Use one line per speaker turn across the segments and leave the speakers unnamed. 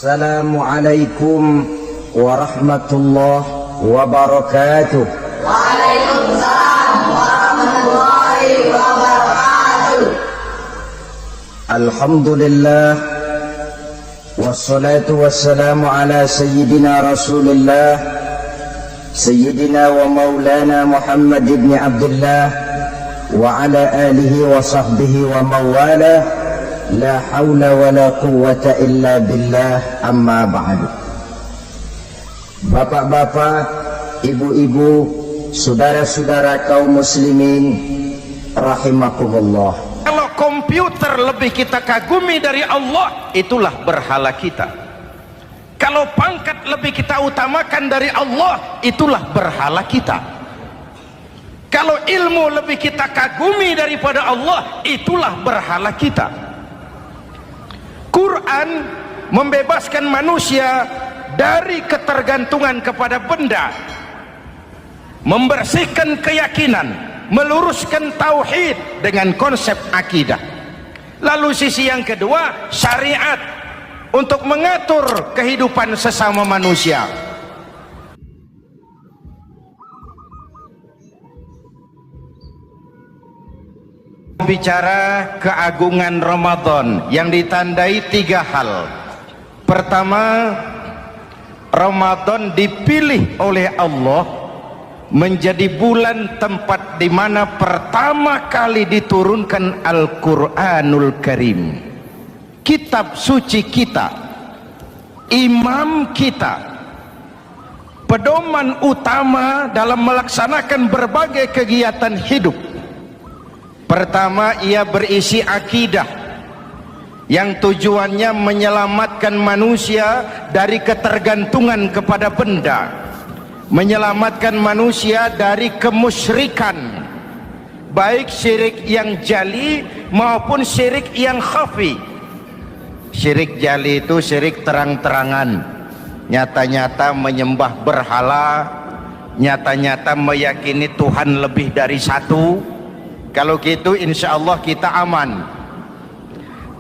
Assalamualaikum warahmatullahi wabarakatuh.
Waalaikumsalam warahmatullahi wabarakatuh.
Alhamdulillah wassalatu wassalamu ala sayyidina Rasulillah sayyidina wa maulana Muhammad ibn Abdullah wa ala alihi wa sahbihi wa mawalah. La haula wa la quwwata illa billah, amma ba'du. Bapak-bapak, ibu-ibu, saudara-saudara kaum muslimin rahimakumullah.
Kalau komputer lebih kita kagumi dari Allah, itulah berhala kita. Kalau pangkat lebih kita utamakan dari Allah, itulah berhala kita. Kalau ilmu lebih kita kagumi daripada Allah, itulah berhala kita. Quran membebaskan manusia dari ketergantungan kepada benda, membersihkan keyakinan, meluruskan tauhid dengan konsep akidah. Lalu sisi yang kedua, syariat untuk mengatur kehidupan sesama manusia. Bicara keagungan Ramadan yang ditandai tiga hal. Pertama, Ramadan dipilih oleh Allah menjadi bulan tempat di mana pertama kali diturunkan Al-Quranul Karim, kitab suci kita, imam kita, pedoman utama dalam melaksanakan berbagai kegiatan hidup. Pertama, ia berisi akidah yang tujuannya menyelamatkan manusia dari ketergantungan kepada benda, menyelamatkan manusia dari kemusyrikan, baik syirik yang jali maupun syirik yang khafi. Syirik jali itu syirik terang-terangan, nyata-nyata menyembah berhala, nyata-nyata meyakini Tuhan lebih dari satu. Kalau gitu insya Allah kita aman.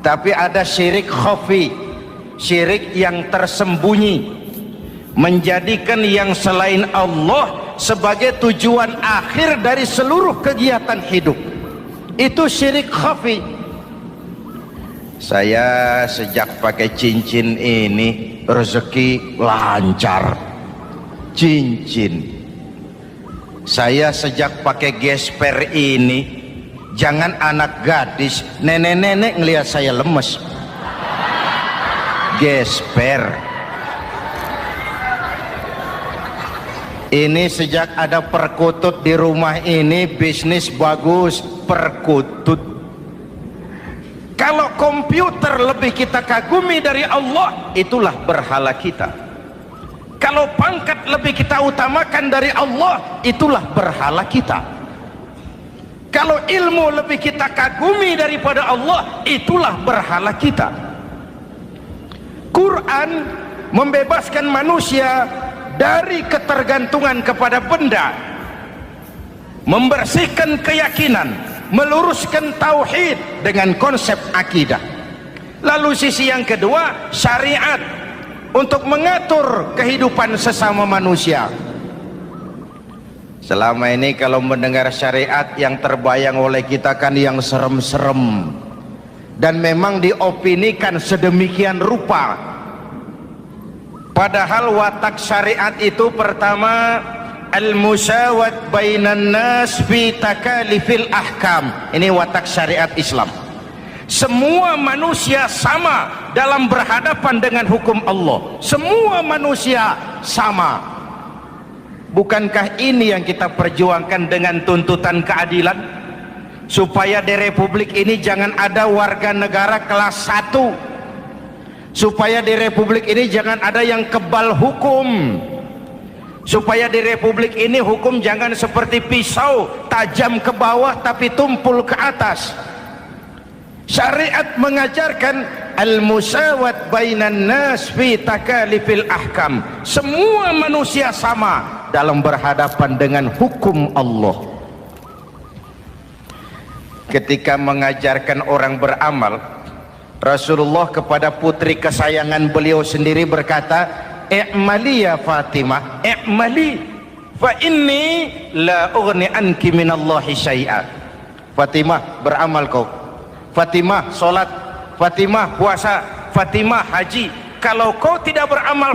Tapi ada syirik khafi, syirik yang tersembunyi, menjadikan yang selain Allah sebagai tujuan akhir dari seluruh kegiatan hidup. Itu syirik khafi. Saya sejak pakai cincin ini rezeki lancar. Cincin. Saya sejak pakai gesper ini, jangan anak gadis, nenek-nenek ngelihat saya lemes. Gesper ini sejak ada perkutut di rumah ini, bisnis bagus. Perkutut. Kalau komputer lebih kita kagumi dari Allah, itulah berhala kita. Kalau pangkat lebih kita utamakan dari Allah, itulah berhala kita. Kalau ilmu lebih kita kagumi daripada Allah, itulah berhala kita. Quran membebaskan manusia dari ketergantungan kepada benda, membersihkan keyakinan, meluruskan tauhid dengan konsep akidah. Lalu sisi yang kedua, syariat untuk mengatur kehidupan sesama manusia. Selama ini kalau mendengar syariat, yang terbayang oleh kita kan yang serem-serem, dan memang diopinikan sedemikian rupa. Padahal watak syariat itu pertama, al-musawat bainan nas fi takalifil ahkam. Ini watak syariat Islam. Semua manusia sama dalam berhadapan dengan hukum Allah. Semua manusia sama. Bukankah ini yang kita perjuangkan dengan tuntutan keadilan? Supaya di Republik ini jangan ada warga negara kelas 1. Supaya di Republik ini jangan ada yang kebal hukum. Supaya di Republik ini hukum jangan seperti pisau, tajam ke bawah tapi tumpul ke atas. Syariat mengajarkan al-musawat bainan nas fi takalifil ahkam. Semua manusia sama dalam berhadapan dengan hukum Allah. Ketika mengajarkan orang beramal, Rasulullah kepada putri kesayangan beliau sendiri berkata, i'mali ya Fatimah, i'mali fa inni la ughni anki minallahi syai'a. Fatimah, beramal kau. Fatimah, salat. Fatimah, puasa. Fatimah, haji. Kalau kau tidak beramal,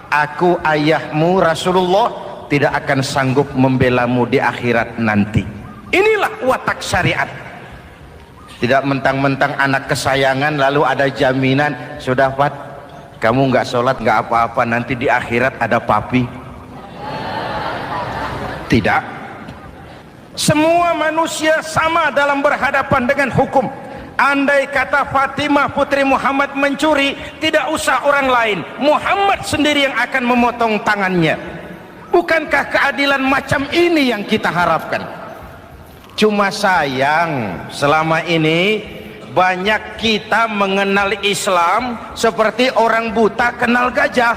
aku ayahmu Rasulullah tidak akan sanggup membelamu di akhirat nanti. Inilah watak syariat. Tidak mentang-mentang anak kesayangan lalu ada jaminan, sudah Fat, kamu nggak sholat nggak apa-apa, nanti di akhirat ada papi. Tidak. Semua manusia sama dalam berhadapan dengan hukum. Andai kata Fatimah putri Muhammad mencuri, tidak usah orang lain, Muhammad sendiri yang akan memotong tangannya. Bukankah keadilan macam ini yang kita harapkan? Cuma sayang, selama ini banyak kita mengenal Islam seperti orang buta kenal gajah.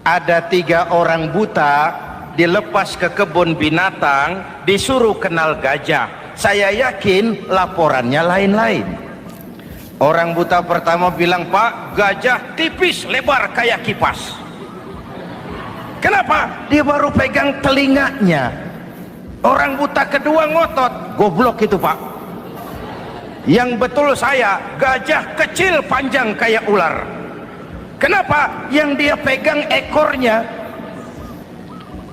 Ada 3 orang buta dilepas ke kebun binatang, disuruh kenal gajah. Saya yakin laporannya lain-lain. Orang buta pertama bilang, Pak, gajah tipis lebar kayak kipas. Kenapa? Dia baru pegang telinganya. Orang buta kedua ngotot, goblok itu Pak. Yang betul saya, gajah kecil panjang kayak ular. Kenapa? Yang dia pegang ekornya.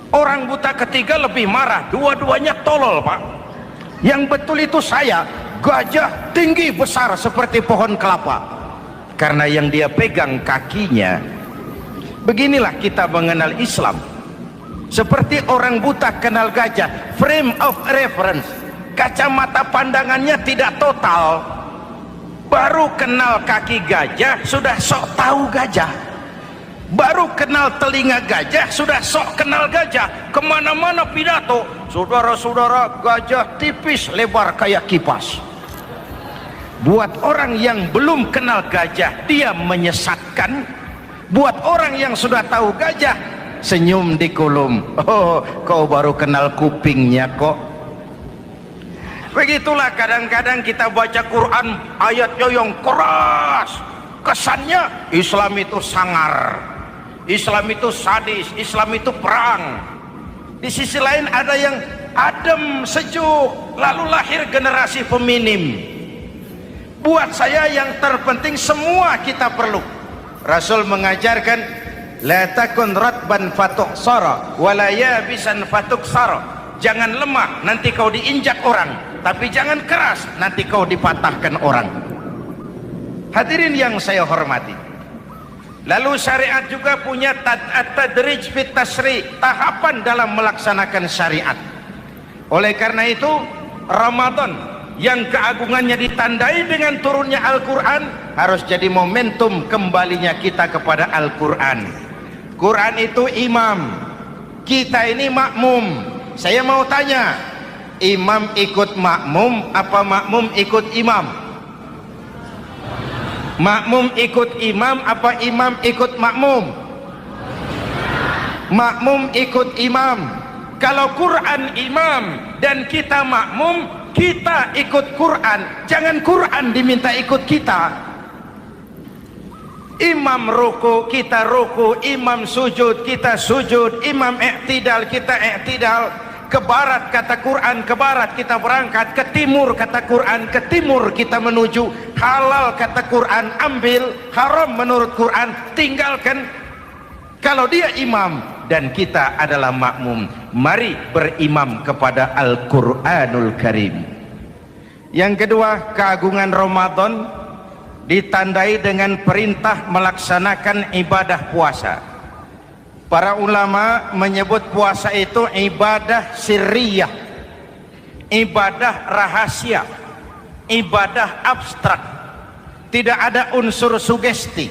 Orang buta ketiga lebih marah, dua-duanya tolol Pak. Yang betul itu saya, gajah tinggi besar seperti pohon kelapa. Karena yang dia pegang kakinya. Beginilah kita mengenal Islam. Seperti orang buta kenal gajah, frame of reference, kacamata pandangannya tidak total. Baru kenal kaki gajah sudah sok tahu gajah. Baru kenal telinga gajah sudah sok kenal gajah. Kemana-mana pidato, saudara-saudara, gajah tipis lebar kayak kipas. Buat orang yang belum kenal gajah, dia menyesatkan. Buat orang yang sudah tahu gajah, senyum di kulum. Oh, kau baru kenal kupingnya kok. Begitulah kadang-kadang kita baca Quran, ayatnya yang keras. Kesannya Islam itu sangar, Islam itu sadis, Islam itu perang. Di sisi lain ada yang adem, sejuk, lalu lahir generasi feminim. Buat saya yang terpenting semua kita perlu. Rasul mengajarkan, la takun ratban fatuksara wala yabisan fatuksara. Jangan lemah nanti kau diinjak orang, tapi jangan keras nanti kau dipatahkan orang. Hadirin yang saya hormati, lalu syariat juga punya at-tadrij fit tasri', tahapan dalam melaksanakan syariat. Oleh karena itu Ramadan yang keagungannya ditandai dengan turunnya Al-Quran harus jadi momentum kembalinya kita kepada Al-Quran. Quran itu imam, kita ini makmum. Saya mau tanya, imam ikut makmum apa makmum ikut imam? Makmum ikut imam apa imam ikut makmum? Makmum ikut imam. Kalau Quran imam dan kita makmum, kita ikut Quran, jangan Quran diminta ikut kita. Imam ruku, kita ruku. Imam sujud, kita sujud. Imam i'tidal, kita i'tidal. Ke barat kata Quran, ke barat kita berangkat. Ke timur kata Quran, ke timur kita menuju. Halal kata Quran, ambil. Haram menurut Quran, tinggalkan. Kalau dia imam dan kita adalah makmum, mari berimam kepada Al-Quranul Karim. Yang kedua, keagungan Ramadan ditandai dengan perintah melaksanakan ibadah puasa. Para ulama menyebut puasa itu ibadah sirriyah, ibadah rahasia, ibadah abstrak, tidak ada unsur sugesti.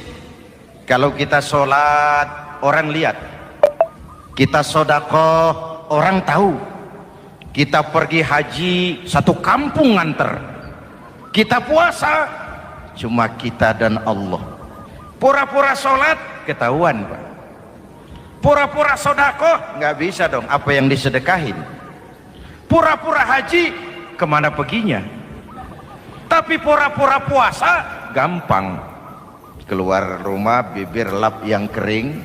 Kalau kita sholat orang lihat, kita sedekah orang tahu, kita pergi haji satu kampung nganter, kita puasa cuma kita dan Allah. Pura-pura sholat ketahuan Pak, pura-pura sedekah nggak bisa dong, apa yang disedekahin. Pura-pura haji kemana perginya? Tapi pura-pura puasa gampang. Keluar rumah bibir lap yang kering,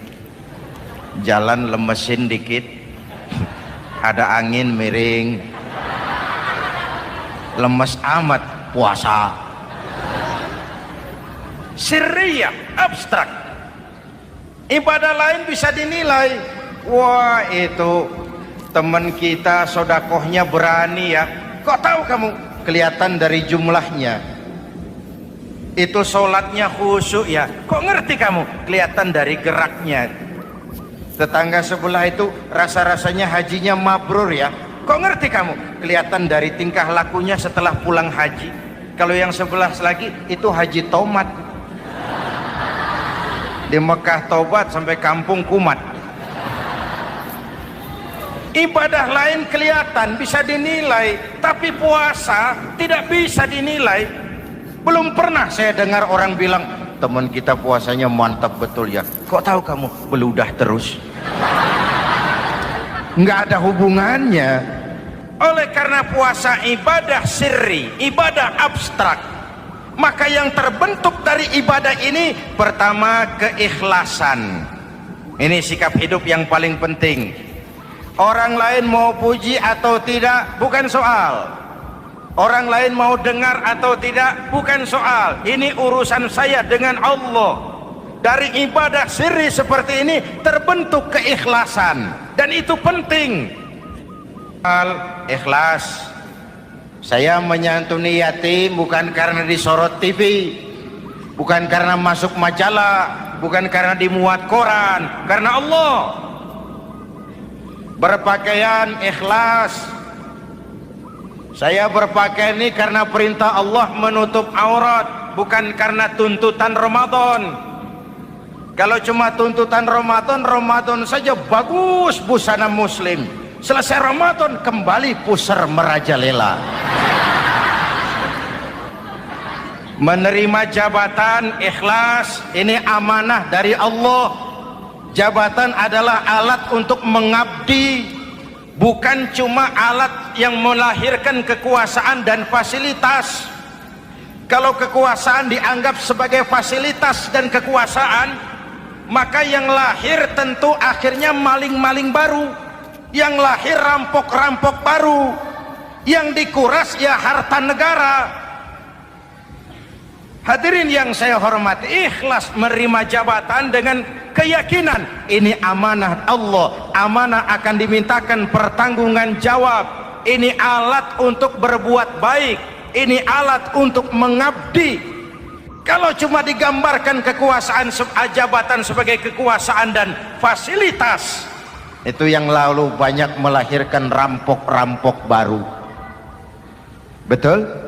jalan lemesin dikit, ada angin miring, lemes amat puasa. Sirriyah, abstrak. Ibadah lain bisa dinilai, wah itu teman kita sodakohnya berani ya. Kok tahu kamu? Kelihatan dari jumlahnya. Itu sholatnya khusyuk ya. Kok ngerti kamu? Kelihatan dari geraknya. Tetangga sebelah itu rasa-rasanya hajinya mabrur ya. Kok ngerti kamu? Kelihatan dari tingkah lakunya setelah pulang haji. Kalau yang sebelah lagi itu haji tomat. Di Mekah tobat sampai kampung kumat. Ibadah lain kelihatan bisa dinilai, tapi puasa tidak bisa dinilai. Belum pernah saya dengar orang bilang teman kita puasanya mantap betul ya. Kok tahu kamu? Beludah terus. Nggak ada hubungannya. Oleh karena puasa ibadah sirri, ibadah abstrak, maka yang terbentuk dari ibadah ini pertama keikhlasan. Ini sikap hidup yang paling penting. Orang lain mau puji atau tidak bukan soal. Orang lain mau dengar atau tidak bukan soal. Ini urusan saya dengan Allah. Dari ibadah sirri seperti ini terbentuk keikhlasan, dan itu penting. Ikhlas. Saya menyantuni yatim bukan karena disorot TV, bukan karena masuk majalah, bukan karena dimuat koran, karena Allah. Berpakaian ikhlas. Saya berpakaian ini karena perintah Allah menutup aurat, bukan karena tuntutan Ramadan. Kalau cuma tuntutan Ramadan, Ramadan saja bagus busana muslim. Selesai Ramadan kembali pusar merajalela. Menerima jabatan ikhlas, ini amanah dari Allah. Jabatan adalah alat untuk mengabdi, bukan cuma alat yang melahirkan kekuasaan dan fasilitas. Kalau kekuasaan dianggap sebagai fasilitas dan kekuasaan, maka yang lahir tentu akhirnya maling-maling baru, yang lahir rampok-rampok baru, yang dikuras ya harta negara. Hadirin yang saya hormati, ikhlas menerima jabatan dengan keyakinan ini amanah Allah, amanah akan dimintakan pertanggungan jawab. Ini alat untuk berbuat baik, ini alat untuk mengabdi. Kalau cuma digambarkan kekuasaan jabatan sebagai kekuasaan dan fasilitas, itu yang lalu banyak melahirkan rampok-rampok baru. Betul?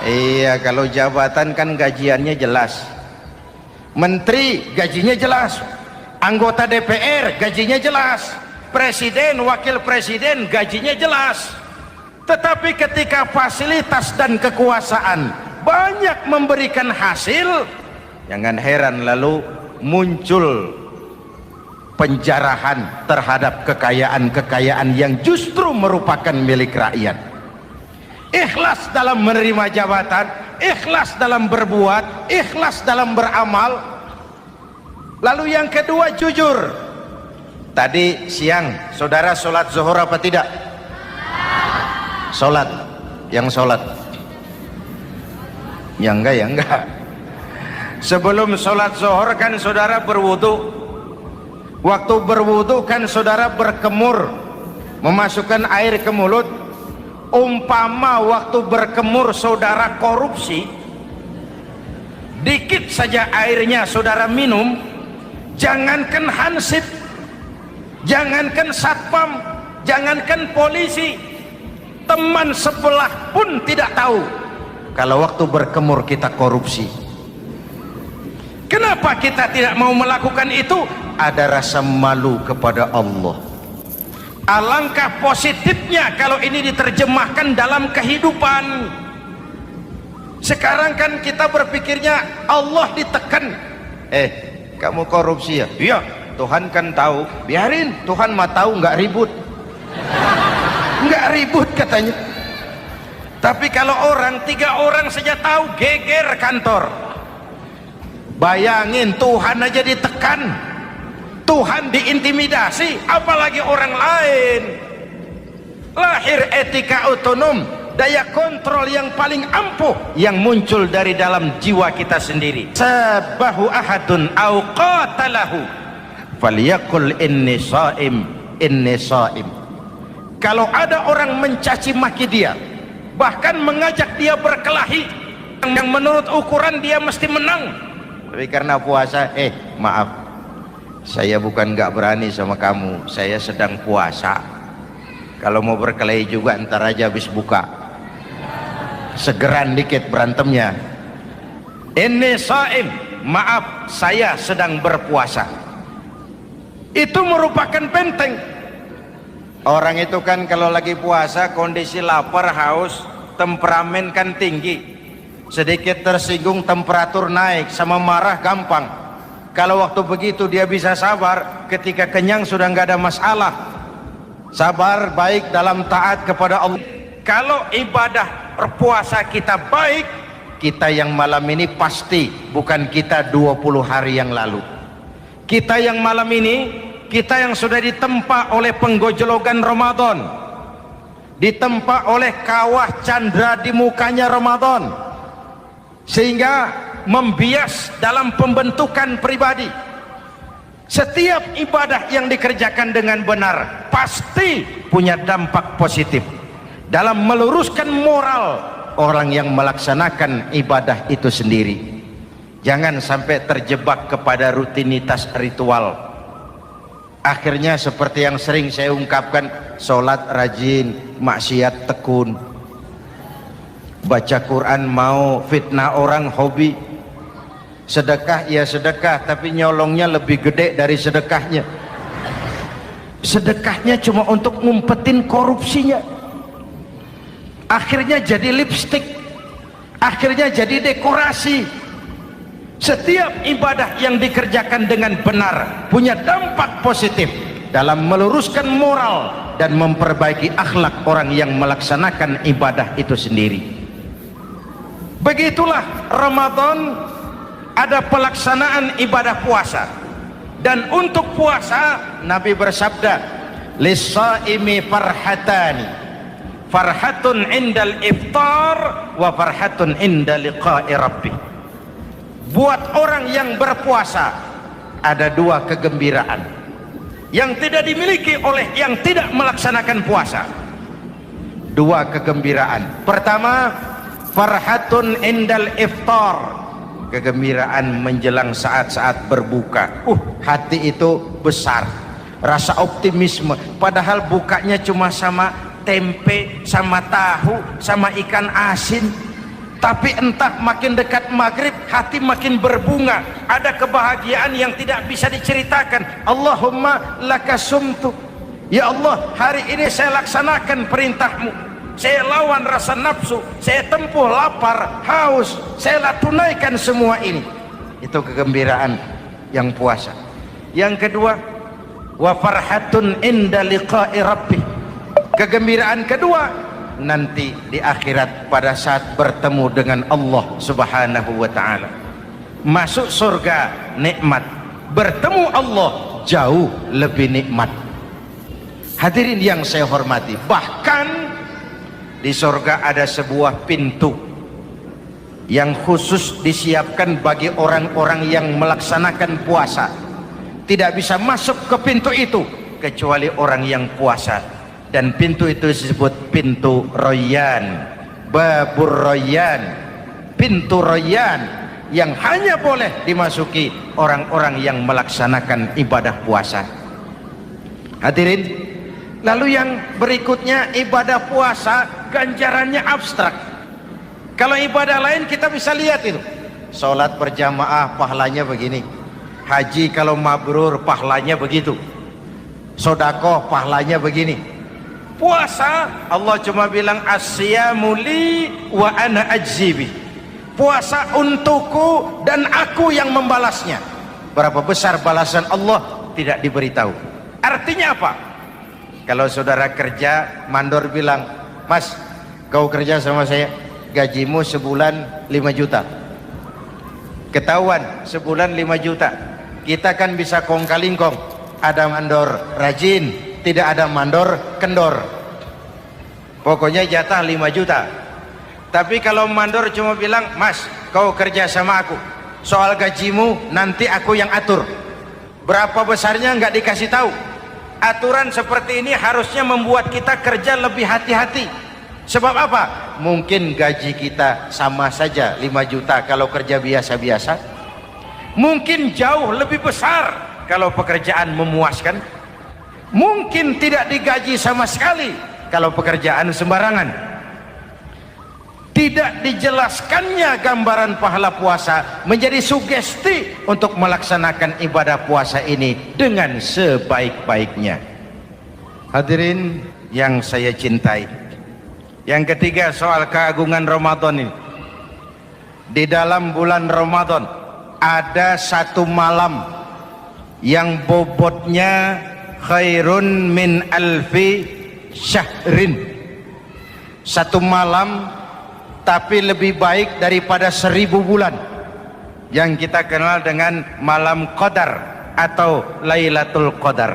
Iya, kalau jabatan kan gajiannya jelas. Menteri gajinya jelas, anggota DPR gajinya jelas, presiden, wakil presiden gajinya jelas. Tetapi ketika fasilitas dan kekuasaan banyak memberikan hasil, jangan heran lalu muncul penjarahan terhadap kekayaan-kekayaan yang justru merupakan milik rakyat. Ikhlas dalam menerima jabatan, ikhlas dalam berbuat, ikhlas dalam beramal. Lalu yang kedua, jujur. Tadi siang saudara sholat zuhur apa tidak? Sholat. Yang sholat? Ya enggak, ya enggak. Sebelum sholat zuhur kan saudara berwudu. Waktu berwudu kan saudara berkemur, memasukkan air ke mulut. Umpama waktu berkemur saudara korupsi, dikit saja airnya saudara minum, jangankan hansip, jangankan satpam, jangankan polisi, teman sebelah pun tidak tahu kalau waktu berkemur kita korupsi. Kenapa kita tidak mau melakukan itu? Ada rasa malu kepada Allah. Alangkah positifnya kalau ini diterjemahkan dalam kehidupan. Sekarang kan kita berpikirnya Allah ditekan. Kamu korupsi ya? Iya, Tuhan kan tahu. Biarin, Tuhan mah tahu, nggak ribut. Nggak ribut katanya. Tapi kalau orang, 3 orang saja tahu, geger kantor. Bayangin, Tuhan aja ditekan, Tuhan diintimidasi, apalagi orang lain. Lahir etika otonom, daya kontrol yang paling ampuh yang muncul dari dalam jiwa kita sendiri. Sabahu ahadun au qatalahu falyaqul inni shaim, inni shaim. Kalau ada orang mencaci maki dia, bahkan mengajak dia berkelahi yang menurut ukuran dia mesti menang, tapi karena puasa, maaf, saya bukan gak berani sama kamu, saya sedang puasa. Kalau mau berkelahi juga ntar aja habis buka, segeran dikit berantemnya. Ini shaim, maaf, saya sedang berpuasa. Itu merupakan benteng. Orang itu kan kalau lagi puasa kondisi lapar, haus, temperamen kan tinggi, sedikit tersinggung temperatur naik, sama marah gampang. Kalau waktu begitu dia bisa sabar, ketika kenyang sudah nggak ada masalah. Sabar baik dalam taat kepada Allah. Kalau ibadah puasa kita baik, kita yang malam ini pasti bukan kita 20 hari yang lalu. Kita yang malam ini, kita yang sudah ditempa oleh penggojologan Ramadan, ditempa oleh kawah candra di mukanya Ramadan, sehingga membias dalam pembentukan pribadi. Setiap ibadah yang dikerjakan dengan benar pasti punya dampak positif dalam meluruskan moral orang yang melaksanakan ibadah itu sendiri. Jangan sampai terjebak kepada rutinitas ritual. Akhirnya seperti yang sering saya ungkapkan, sholat rajin, maksiat tekun, baca Quran mau, fitnah orang hobi, sedekah ya sedekah, tapi nyolongnya lebih gede dari sedekahnya. Sedekahnya cuma untuk ngumpetin korupsinya. Akhirnya jadi lipstik, akhirnya jadi dekorasi. Setiap ibadah yang dikerjakan dengan benar punya dampak positif dalam meluruskan moral dan memperbaiki akhlak orang yang melaksanakan ibadah itu sendiri. Begitulah Ramadan, ada pelaksanaan ibadah puasa. Dan untuk puasa Nabi bersabda, lis-shaimi farhatani, farhatun indal iftar wa farhatun inda liqa'i rabbih. Buat orang yang berpuasa ada 2 kegembiraan yang tidak dimiliki oleh yang tidak melaksanakan puasa. 2 kegembiraan. Pertama, farhatun indal iftar, kegembiraan menjelang saat-saat berbuka. Hati itu besar, rasa optimisme, padahal bukanya cuma sama tempe, sama tahu, sama ikan asin. Tapi entah makin dekat maghrib hati makin berbunga, ada kebahagiaan yang tidak bisa diceritakan. Allahumma laka sumtu, ya Allah hari ini saya laksanakan perintahmu, saya lawan rasa nafsu, saya tempuh lapar, haus, saya tunaikan semua ini. Itu kegembiraan yang puasa. Yang kedua, wa farhatun inda liqa'i rabbih, kegembiraan kedua nanti di akhirat pada saat bertemu dengan Allah Subhanahu wa ta'ala. Masuk surga nikmat, bertemu Allah jauh lebih nikmat. Hadirin yang saya hormati, bahkan di surga ada sebuah pintu yang khusus disiapkan bagi orang-orang yang melaksanakan puasa. Tidak bisa masuk ke pintu itu kecuali orang yang puasa. Dan pintu itu disebut pintu Rayyan, Babur Rayyan, pintu Rayyan, yang hanya boleh dimasuki orang-orang yang melaksanakan ibadah puasa. Hadirin, lalu yang berikutnya, ibadah puasa ganjarannya abstrak. Kalau ibadah lain kita bisa lihat itu, sholat berjamaah pahalanya begini, haji kalau mabrur pahalanya begitu, sodakoh pahalanya begini. Puasa Allah cuma bilang as-siyamu li wa ana ajzibi, puasa untukku dan aku yang membalasnya. Berapa besar balasan Allah tidak diberitahu. Artinya apa? Kalau saudara kerja mandor bilang, mas kau kerja sama saya, gajimu sebulan 5 juta. Ketahuan sebulan 5 juta. Kita kan bisa kong kaling kong. Ada mandor rajin, tidak ada mandor kendor. Pokoknya jatah 5 juta. Tapi kalau mandor cuma bilang, "Mas, kau kerja sama aku, soal gajimu nanti aku yang atur." Berapa besarnya nggak dikasih tahu. Aturan seperti ini harusnya membuat kita kerja lebih hati-hati. Sebab apa? Mungkin gaji kita sama saja 5 juta kalau kerja biasa-biasa. Mungkin jauh lebih besar kalau pekerjaan memuaskan. Mungkin tidak digaji sama sekali kalau pekerjaan sembarangan. Tidak dijelaskannya gambaran pahala puasa menjadi sugesti untuk melaksanakan ibadah puasa ini dengan sebaik-baiknya. Hadirin yang saya cintai, yang ketiga soal keagungan Ramadan ini. Di dalam bulan Ramadan ada satu malam yang bobotnya khairun min alfi syahrin. Satu malam tapi lebih baik daripada 1000 bulan, yang kita kenal dengan malam Qadar atau Lailatul Qadar.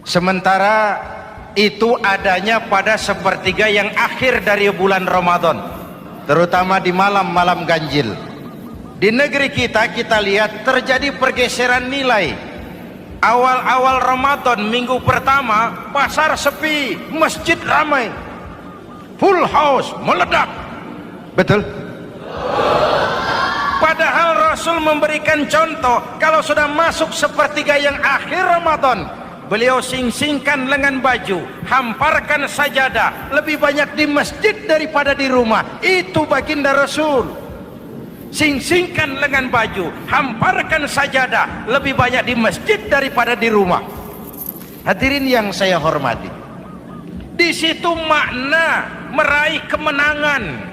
Sementara itu adanya pada sepertiga yang akhir dari bulan Ramadan, terutama di malam-malam ganjil. Di negeri kita lihat terjadi pergeseran nilai. Awal-awal Ramadan, minggu pertama, pasar sepi, masjid ramai, full house, meledak. Betul? Padahal Rasul memberikan contoh, kalau sudah masuk sepertiga yang akhir Ramadan, beliau sing-singkan lengan baju, hamparkan sajadah, lebih banyak di masjid daripada di rumah. Itu baginda Rasul. Sing-singkan lengan baju, hamparkan sajadah, lebih banyak di masjid daripada di rumah. Hadirin yang saya hormati, di situ makna meraih kemenangan.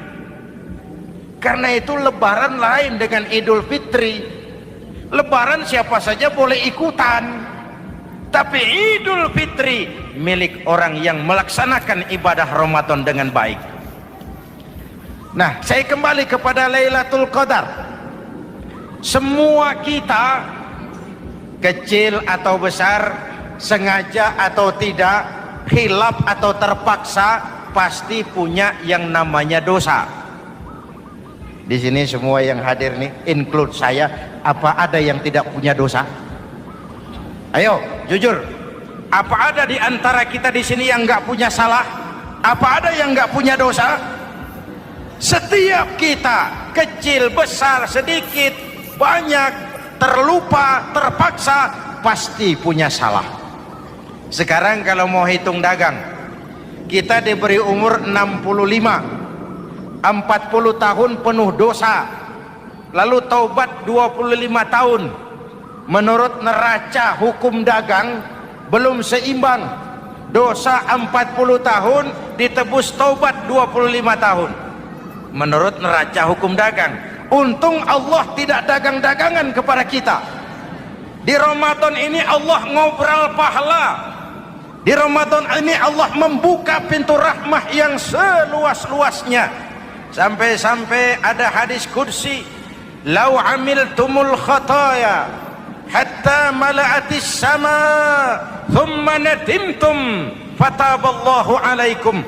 Karena itu lebaran lain dengan Idul Fitri. Lebaran siapa saja boleh ikutan, tapi Idul Fitri milik orang yang melaksanakan ibadah Ramadan dengan baik. Nah, saya kembali kepada Lailatul Qadar. Semua kita, kecil atau besar, sengaja atau tidak, khilaf atau terpaksa, pasti punya yang namanya dosa. Di sini semua yang hadir nih, include saya, apa ada yang tidak punya dosa? Ayo, jujur. Apa ada di antara kita di sini yang nggak punya salah? Apa ada yang nggak punya dosa? Setiap kita, kecil, besar, sedikit, banyak, terlupa, terpaksa, pasti punya salah. Sekarang kalau mau hitung dagang, kita diberi umur 65, 40 tahun penuh dosa, lalu taubat 25 tahun. Menurut neraca hukum dagang belum seimbang. Dosa 40 tahun ditebus taubat 25 tahun. Menurut neraca hukum dagang. Untung Allah tidak dagang-dagangan kepada kita. Di Ramadan ini Allah ngobrol pahala. Di Ramadan ini Allah membuka pintu rahmah yang seluas-luasnya. Sampai-sampai ada hadis qudsi, "Lau amiltumul khataya hatta mala'atis sama thumma nadimtum fataballahu alaikum."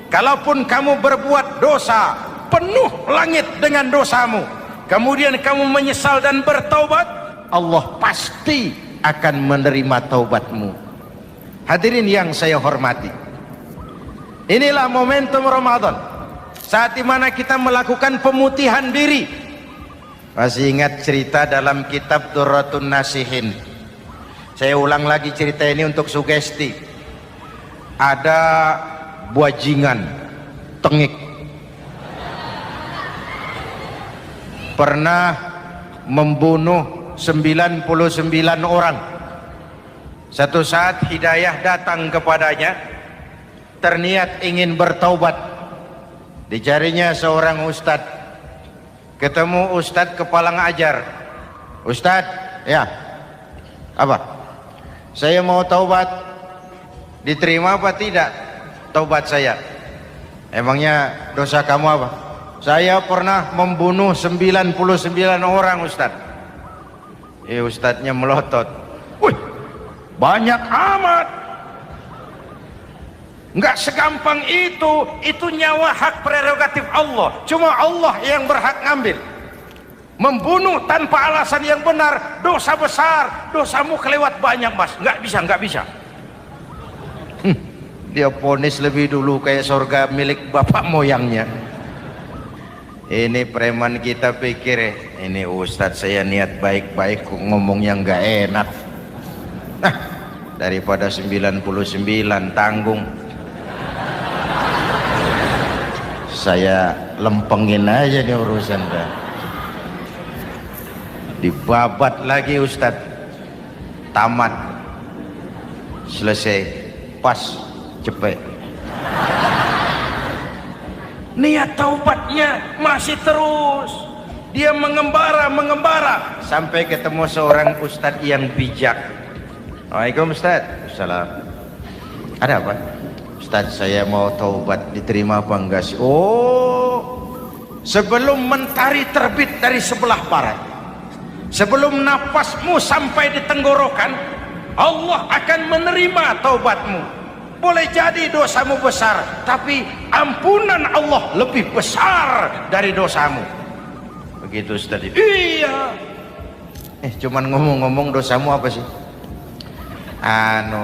Kalaupun kamu berbuat dosa, penuh langit dengan dosamu, kemudian kamu menyesal dan bertaubat, Allah pasti akan menerima taubatmu. Hadirin yang saya hormati, inilah momentum Ramadan, saat dimana kita melakukan pemutihan diri. Masih ingat cerita dalam kitab Durratun Nasihin? Saya ulang lagi cerita ini untuk sugesti. Ada buajingan tengik, pernah membunuh 99 orang. Satu saat hidayah datang kepadanya, terniat ingin bertaubat. Dicarinya seorang ustadz, ketemu ustadz kepala ngajar. Ustadz, ya, apa? Saya mau taubat, diterima apa tidak taubat saya? Emangnya dosa kamu apa? Saya pernah membunuh 99 orang Ustadz. Ustadznya melotot. Wih, banyak amat. Enggak segampang itu nyawa hak prerogatif Allah. Cuma Allah yang berhak ngambil. Membunuh tanpa alasan yang benar, dosa besar. Dosamu kelewat banyak, Mas. Enggak bisa. Dia ponis lebih dulu kayak surga milik bapak moyangnya. Ini preman kita pikir ini Ustadz saya niat baik-baik kok ngomongnya nggak enak. Nah, daripada 99 tanggung. Saya lempengin aja nih urusan dah. Dibabat lagi Ustadz. Tamat. Selesai. Pas. Cepet. Niat taubatnya masih terus. Dia mengembara sampai ketemu seorang ustadz yang bijak. Waalaikumsalam Ustadz. Salam. Ada apa? Ustadz saya mau taubat, diterima apa enggak sih? Oh, sebelum mentari terbit dari sebelah barat, sebelum nafasmu sampai di tenggorokan, Allah akan menerima taubatmu. Boleh jadi dosamu besar, tapi ampunan Allah lebih besar dari dosamu. Begitu tadi. Iya. Cuman ngomong-ngomong dosamu apa sih?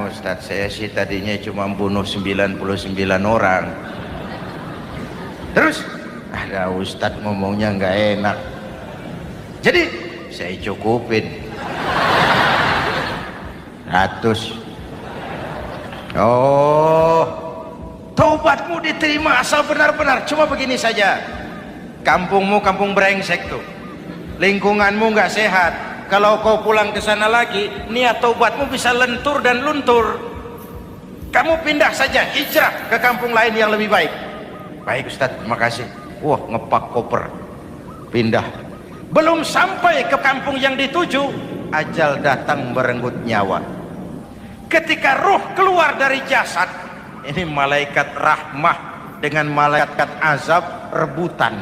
Ustadz saya sih tadinya cuma bunuh 99 orang. Terus ada Ustadz ngomongnya nggak enak. Jadi saya cukupin 100. Oh, taubatmu diterima asal benar-benar. Cuma begini saja, kampungmu kampung brengsek tuh, lingkunganmu nggak sehat. Kalau kau pulang ke sana lagi, niat taubatmu bisa lentur dan luntur. Kamu pindah saja, hijrah ke kampung lain yang lebih baik. Baik Ustadz, terima kasih. Wah, ngepak koper, pindah. Belum sampai ke kampung yang dituju, ajal datang merenggut nyawa. Ketika roh keluar dari jasad, ini malaikat rahmah dengan malaikat azab rebutan.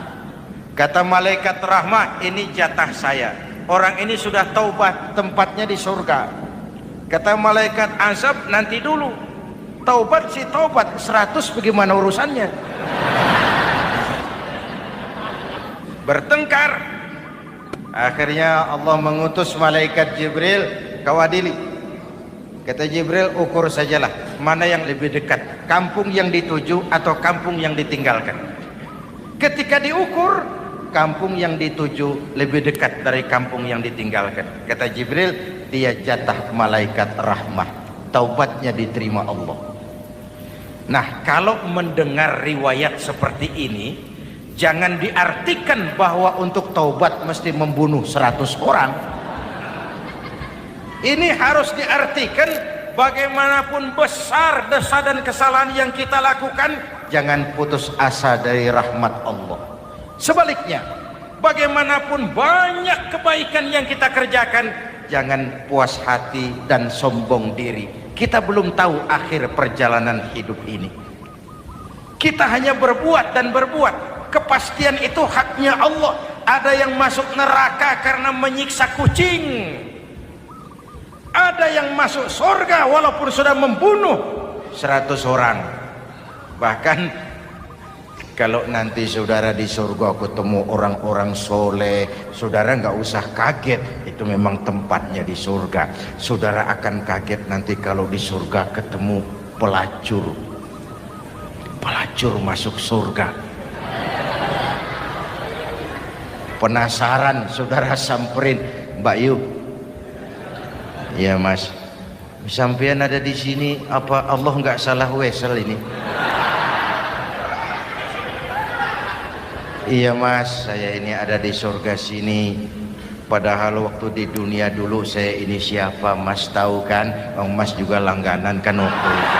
Kata malaikat rahmah, ini jatah saya. Orang ini sudah taubat, tempatnya di surga. Kata malaikat azab, nanti dulu. Taubat sih taubat, 100 bagaimana urusannya? Bertengkar. Akhirnya Allah mengutus malaikat Jibril, kau adili. Kata Jibril, ukur sajalah mana yang lebih dekat, kampung yang dituju atau kampung yang ditinggalkan. Ketika diukur, kampung yang dituju lebih dekat dari kampung yang ditinggalkan. Kata Jibril, dia jatah malaikat rahmah, taubatnya diterima Allah. Nah, kalau mendengar riwayat seperti ini, jangan diartikan bahwa untuk taubat mesti membunuh 100 orang. Ini harus diartikan bagaimanapun besar dosa dan kesalahan yang kita lakukan, jangan putus asa dari rahmat Allah. Sebaliknya, bagaimanapun banyak kebaikan yang kita kerjakan, jangan puas hati dan sombong diri. Kita belum tahu akhir perjalanan hidup ini. Kita hanya berbuat dan berbuat. Kepastian itu haknya Allah. Ada yang masuk neraka karena menyiksa kucing. Ada yang masuk surga walaupun sudah membunuh 100 orang. Bahkan kalau nanti saudara di surga ketemu orang-orang soleh, saudara nggak usah kaget, itu memang tempatnya di surga. Saudara akan kaget nanti kalau di surga ketemu pelacur. Pelacur masuk surga. Penasaran, saudara samperin, Mbak Yu. Iya Mas, sampean ada di sini, apa Allah nggak salah wesel ini? Iya Mas, saya ini ada di surga sini. Padahal waktu di dunia dulu saya ini siapa, Mas tahu kan? Mas juga langganan kan waktu itu.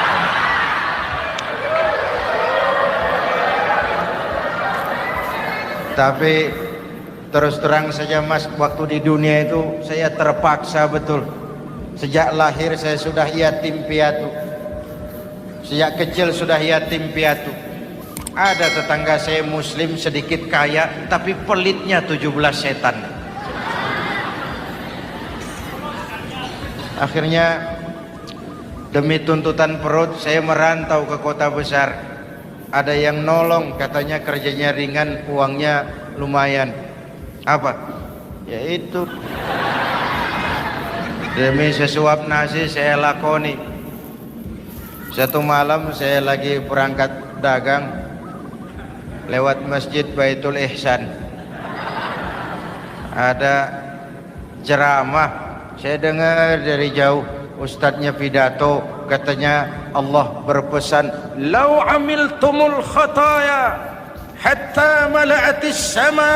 Tapi terus terang saja Mas, waktu di dunia itu saya terpaksa betul. Sejak lahir saya sudah yatim piatu. Sejak kecil sudah yatim piatu. Ada tetangga saya muslim sedikit kaya tapi pelitnya 17 setan. Akhirnya demi tuntutan perut saya merantau ke kota besar. Ada yang nolong, katanya kerjanya ringan, uangnya lumayan. Apa? Ya itu. Demi sesuap nasi saya lakoni. Satu malam saya lagi berangkat dagang, lewat Masjid Baitul Ihsan. Ada ceramah, saya dengar dari jauh, ustadznya pidato, katanya Allah berpesan, "Lau amiltumul khataya hatta mala'atis sama,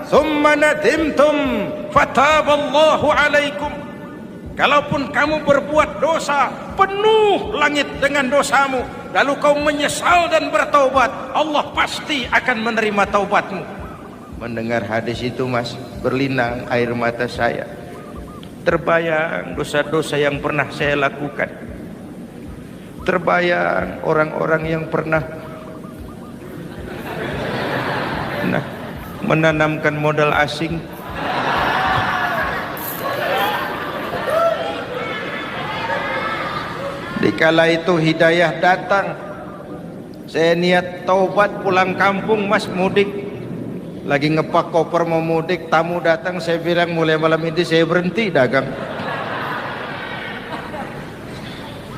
thumma nadimtum, fataballahu alaikum." Kalaupun kamu berbuat dosa, penuh langit dengan dosamu, lalu kau menyesal dan bertaubat, Allah pasti akan menerima taubatmu. Mendengar hadis itu mas, berlinang air mata saya. Terbayang dosa-dosa yang pernah saya lakukan. Terbayang orang-orang yang pernah menanamkan modal asing. Dikala itu hidayah datang, saya niat taubat pulang kampung mas, mudik. Lagi ngepak koper mau mudik, tamu datang, saya bilang mulai malam ini saya berhenti dagang.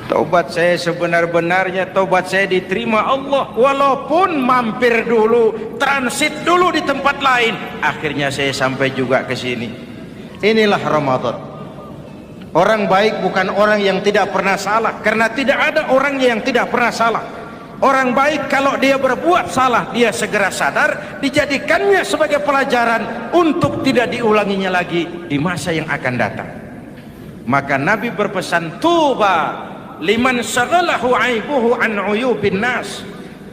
Taubat saya sebenar-benarnya, taubat saya diterima Allah, walaupun mampir dulu, transit dulu di tempat lain. Akhirnya saya sampai juga ke sini. Inilah Ramadan. Orang baik bukan orang yang tidak pernah salah, karena tidak ada orang yang tidak pernah salah. Orang baik kalau dia berbuat salah, dia segera sadar, dijadikannya sebagai pelajaran untuk tidak diulanginya lagi di masa yang akan datang. Maka Nabi berpesan, tuba liman syaghalahu aibuhu an uyubin nas.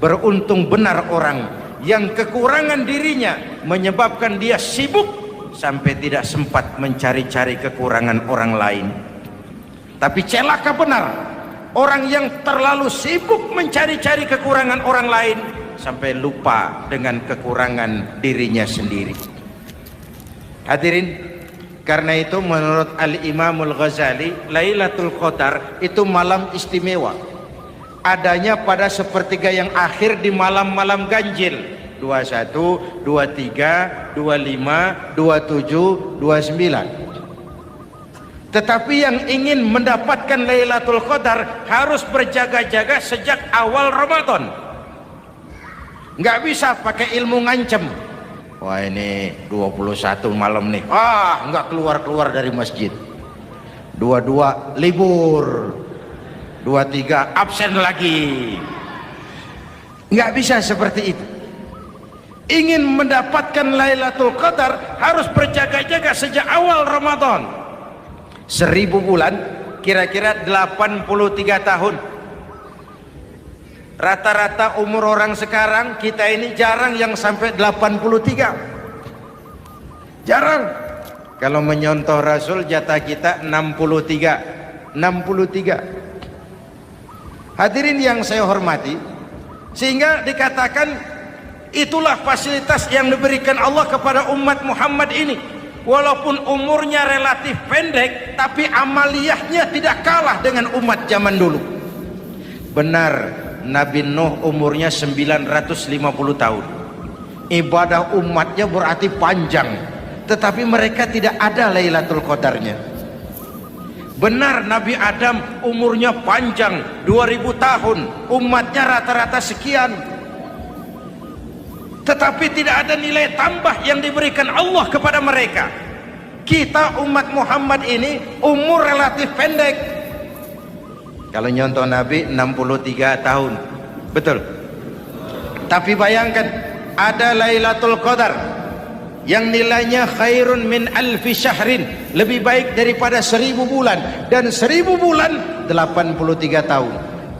Beruntung benar orang yang kekurangan dirinya menyebabkan dia sibuk sampai tidak sempat mencari-cari kekurangan orang lain. Tapi celaka benar orang yang terlalu sibuk mencari-cari kekurangan orang lain sampai lupa dengan kekurangan dirinya sendiri. Hadirin, karena itu menurut Al-Imamul Ghazali, Lailatul Qadar itu malam istimewa. Adanya pada sepertiga yang akhir di malam-malam ganjil, 21, 23, 25, 27, 29. Tetapi yang ingin mendapatkan Lailatul Qadar harus berjaga-jaga sejak awal Ramadan. Nggak bisa pakai ilmu ngancem. Wah ini 21 malam nih, nggak keluar-keluar dari masjid. 22 libur, 23 absen lagi. Nggak bisa seperti itu. Ingin mendapatkan Lailatul Qadar harus berjaga-jaga sejak awal Ramadan. 1000 bulan, kira-kira 83 tahun. Rata-rata umur orang sekarang kita ini jarang yang sampai 83. Jarang. Kalau menyontoh Rasul, jatah kita 63. Hadirin yang saya hormati, sehingga dikatakan itulah fasilitas yang diberikan Allah kepada umat Muhammad ini. Walaupun umurnya relatif pendek, tapi amaliyahnya tidak kalah dengan umat zaman dulu. Benar, Nabi Nuh umurnya 950 tahun. Ibadah umatnya berarti panjang, tetapi mereka tidak ada Lailatul Qadarnya. Benar, Nabi Adam umurnya panjang, 2000 tahun, umatnya rata-rata sekian, tetapi tidak ada nilai tambah yang diberikan Allah kepada mereka. Kita umat Muhammad ini umur relatif pendek. Kalau nyontoh Nabi 63 tahun, betul. Tapi bayangkan, ada Lailatul Qadar yang nilainya khairun min alfi syahrin, lebih baik daripada 1000 bulan, dan 1000 bulan 83 tahun.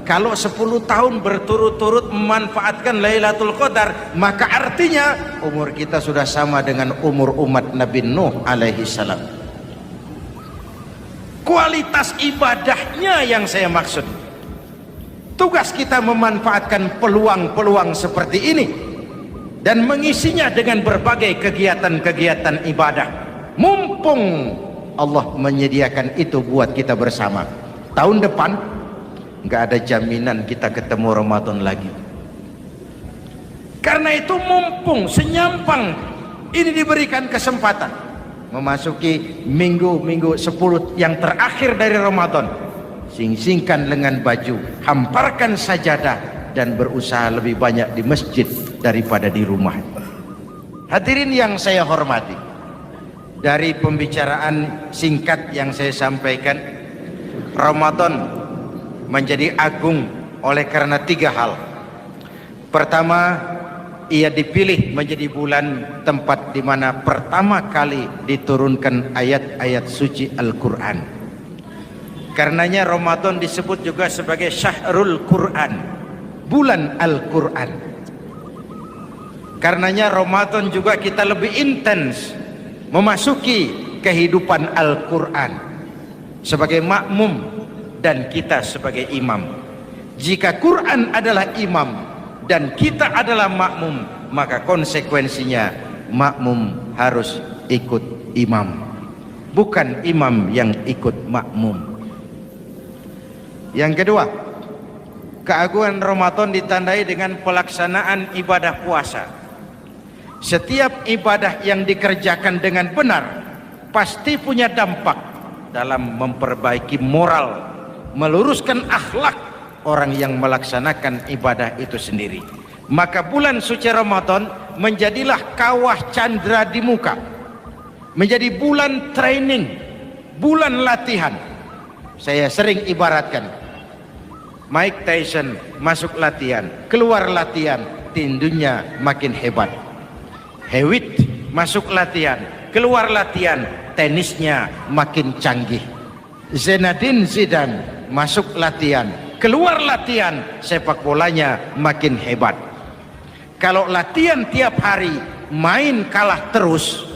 Kalau 10 tahun berturut-turut memanfaatkan Lailatul Qadar, maka artinya umur kita sudah sama dengan umur umat Nabi Nuh alaihi salam. Kualitas ibadahnya yang saya maksud. Tugas kita memanfaatkan peluang-peluang seperti ini dan mengisinya dengan berbagai kegiatan-kegiatan ibadah. Mumpung Allah menyediakan itu buat kita bersama. Tahun depan nggak ada jaminan kita ketemu Ramadan lagi. Karena itu mumpung senyampang ini diberikan kesempatan memasuki minggu-minggu 10 yang terakhir dari Ramadan. Sing-singkan lengan baju, hamparkan sajadah, dan berusaha lebih banyak di masjid daripada di rumah. Hadirin yang saya hormati, dari pembicaraan singkat yang saya sampaikan, Ramadan menjadi agung oleh karena 3 hal. Pertama, ia dipilih menjadi bulan tempat di mana pertama kali diturunkan ayat-ayat suci Al-Quran. Karenanya Ramadan disebut juga sebagai Syahrul Quran, bulan Al-Quran. Karenanya Ramadan juga kita lebih intens memasuki kehidupan Al-Quran sebagai makmum dan kita sebagai imam. Jika Quran adalah imam dan kita adalah makmum, maka konsekuensinya makmum harus ikut imam, bukan imam yang ikut makmum. Yang kedua, keagungan Ramadan ditandai dengan pelaksanaan ibadah puasa. Setiap ibadah yang dikerjakan dengan benar pasti punya dampak dalam memperbaiki moral, meluruskan akhlak orang yang melaksanakan ibadah itu sendiri. Maka bulan suci Ramadan menjadilah kawah candra di muka, menjadi bulan training, bulan latihan. Saya sering ibaratkan, Mike Tyson masuk latihan, keluar latihan, tindunya makin hebat. Hewitt masuk latihan, keluar latihan, tenisnya makin canggih. Zinedine Zidane masuk latihan, keluar latihan, sepak bolanya makin hebat. Kalau latihan tiap hari, main kalah terus,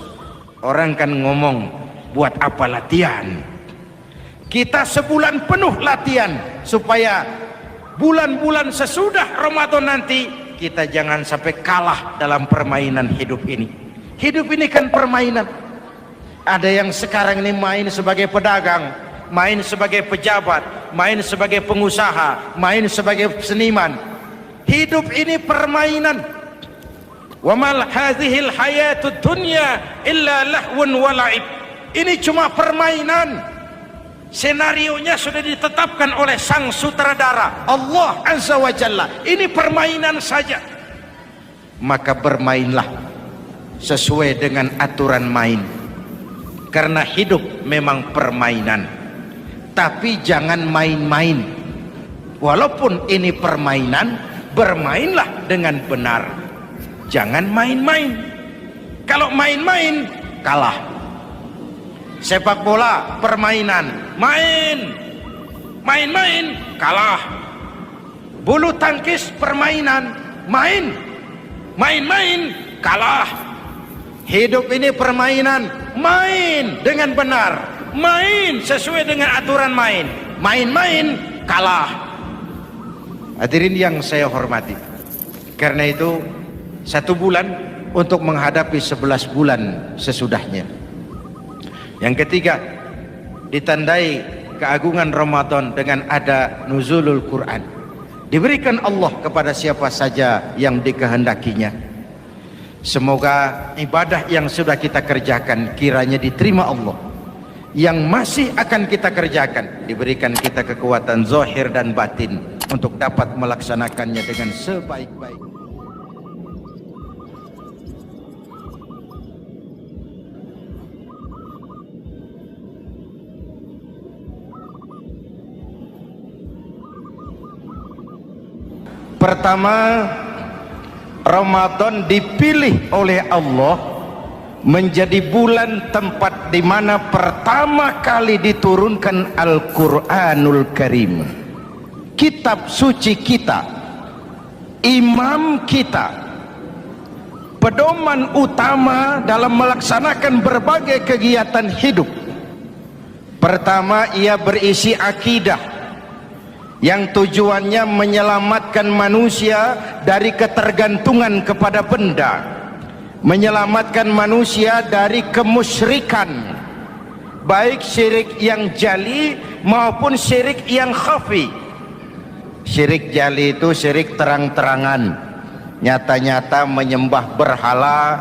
orang kan ngomong, buat apa latihan? Kita sebulan penuh latihan supaya bulan-bulan sesudah Ramadan nanti kita jangan sampai kalah dalam permainan hidup ini. Hidup ini kan permainan. Ada yang sekarang ini main sebagai pedagang, main sebagai pejabat, main sebagai pengusaha, main sebagai seniman. Hidup ini permainan. Wa mal hadhil hayatud dunya illa lahwun wa la'ib. Ini cuma permainan. Senarionya sudah ditetapkan oleh sang sutradara Allah Azza wa Jalla. Ini permainan saja. Maka bermainlah sesuai dengan aturan main. Karena hidup memang permainan. Tapi jangan main-main. Walaupun ini permainan, bermainlah dengan benar. Jangan main-main. Kalau main-main, kalah. Sepak bola permainan, main-main kalah. Bulu tangkis permainan, main-main kalah. Hidup ini permainan, main dengan benar, main sesuai dengan aturan main, main-main kalah. Hadirin yang saya hormati, karena itu 1 bulan untuk menghadapi 11 bulan sesudahnya. Yang ketiga, ditandai keagungan Ramadan dengan ada nuzulul Quran. Diberikan Allah kepada siapa saja yang dikehendakinya. Semoga ibadah yang sudah kita kerjakan kiranya diterima Allah. Yang masih akan kita kerjakan, diberikan kita kekuatan zahir dan batin untuk dapat melaksanakannya dengan sebaik-baiknya. Pertama, Ramadan dipilih oleh Allah menjadi bulan tempat di mana pertama kali diturunkan Al-Quranul Karim, kitab suci kita, imam kita, pedoman utama dalam melaksanakan berbagai kegiatan hidup. Pertama, ia berisi akidah, yang tujuannya menyelamatkan manusia dari ketergantungan kepada benda, menyelamatkan manusia dari kemusyrikan, baik syirik yang jali maupun syirik yang khafi. Syirik jali itu syirik terang-terangan, nyata-nyata menyembah berhala,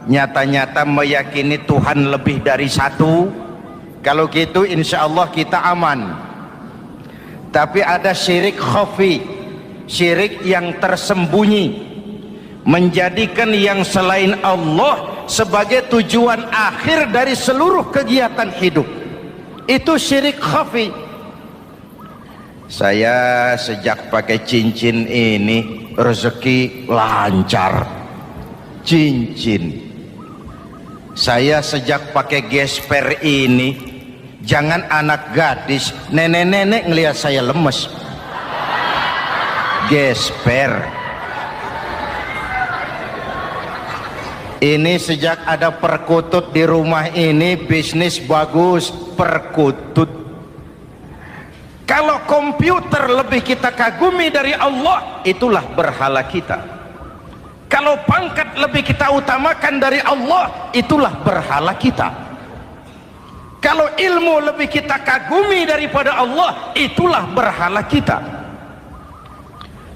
nyata-nyata meyakini Tuhan lebih dari satu. Kalau gitu insya Allah kita aman. Tapi ada syirik khafi, syirik yang tersembunyi, menjadikan yang selain Allah sebagai tujuan akhir dari seluruh kegiatan hidup. Itu syirik khafi. Saya sejak pakai cincin ini rezeki lancar. Cincin. Saya sejak pakai gesper ini, jangan anak gadis, nenek-nenek ngelihat saya lemes. Gesper. Ini sejak ada perkutut di rumah ini, bisnis bagus. Perkutut. Kalau komputer lebih kita kagumi dari Allah, itulah berhala kita. Kalau pangkat lebih kita utamakan dari Allah, itulah berhala kita. Kalau ilmu lebih kita kagumi daripada Allah, itulah berhala kita.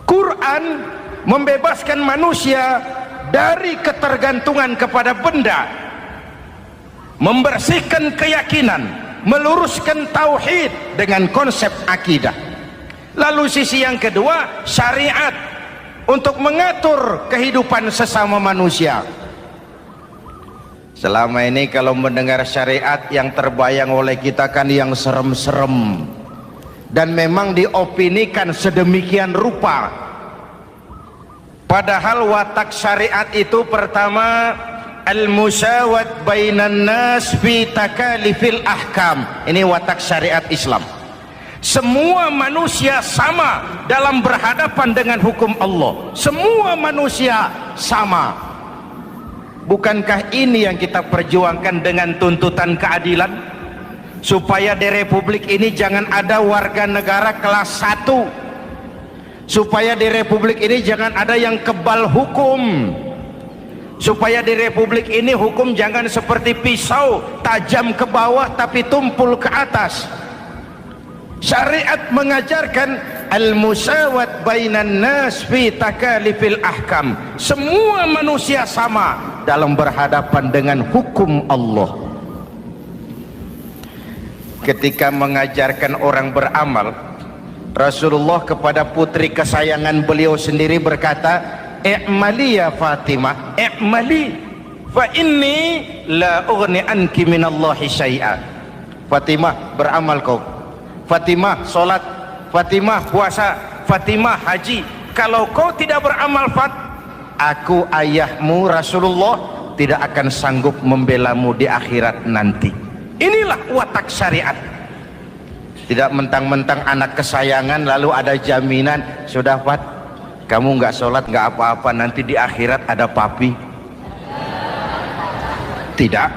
Quran membebaskan manusia dari ketergantungan kepada benda, membersihkan keyakinan, meluruskan tauhid dengan konsep akidah. Lalu sisi yang kedua, syariat untuk mengatur kehidupan sesama manusia. Selama ini kalau mendengar syariat yang terbayang oleh kita kan yang serem-serem, dan memang diopinikan sedemikian rupa. Padahal watak syariat itu pertama, al-musawat bainan nas fi takalifil ahkam. Ini watak syariat Islam. Semua manusia sama dalam berhadapan dengan hukum Allah. Semua manusia sama. Bukankah ini yang kita perjuangkan dengan tuntutan keadilan? Supaya di Republik ini jangan ada warga negara kelas 1. Supaya di Republik ini jangan ada yang kebal hukum. Supaya di Republik ini hukum jangan seperti pisau, tajam ke bawah tapi tumpul ke atas. Syariat mengajarkan al-musawat bainan nas fi takalifil ahkam. Semua manusia sama dalam berhadapan dengan hukum Allah. Ketika mengajarkan orang beramal, Rasulullah kepada putri kesayangan beliau sendiri berkata, "I'mali ya Fatimah, i'mali fa inni la ughni anki minallahi syai'a." Fatimah, beramal kau. Fatimah, solat. Fatimah, puasa. Fatimah, haji. Kalau kau tidak beramal, aku ayahmu Rasulullah tidak akan sanggup membelamu di akhirat nanti. Inilah watak syariat. Tidak mentang-mentang anak kesayangan lalu ada jaminan, sudah Fat, kamu nggak sholat nggak apa-apa, nanti di akhirat ada papi. Tidak.